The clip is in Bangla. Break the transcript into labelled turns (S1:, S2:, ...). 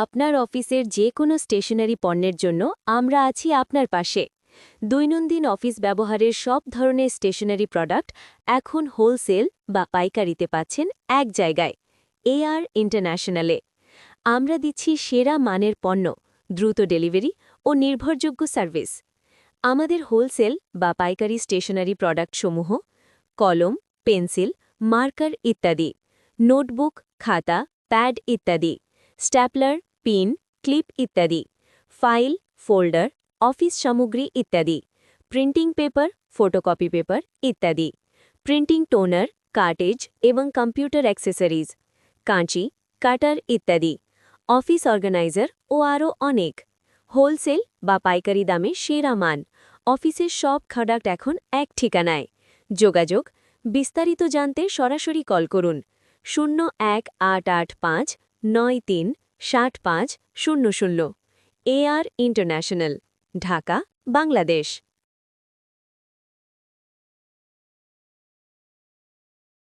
S1: আপনার অফিসের যে কোনো স্টেশনারি পণ্যের জন্য আমরা আছি আপনার পাশে। দৈনন্দিন অফিস ব্যবহারের সব ধরনের স্টেশনারি প্রোডাক্ট এখন হোলসেল বা পাইকারিতে পাচ্ছেন এক জায়গায়, এআর ইন্টারন্যাশনালে। আমরা দিচ্ছি সেরা মানের পণ্য, দ্রুত ডেলিভারি ও নির্ভরযোগ্য সার্ভিস। আমাদের হোলসেল বা পাইকারি স্টেশনারি প্রোডাক্টসমূহ কলম, পেন্সিল, মার্কার ইত্যাদি, নোটবুক, খাতা, প্যাড ইত্যাদি, স্ট্যাপলার, পিন, ক্লিপ ইত্যাদি, ফাইল, ফোল্ডার, অফিস সামগ্রী ইত্যাদি, প্রিন্টিং পেপার, ফটোকপি পেপার ইত্যাদি, প্রিন্টিং টোনার, কার্টেজ এবং কম্পিউটার অ্যাক্সেসরিজ, কাঁচি, কাটার ইত্যাদি, অফিস অর্গানাইজার ও আরও অনেক। হোলসেল বা পাইকারি দামে সেরা মান, অফিসের সব প্রোডাক্ট এখন এক ঠিকানায়। যোগাযোগ বিস্তারিত জানতে সরাসরি কল করুন 01885937500। AR international, Dhaka, Bangladesh.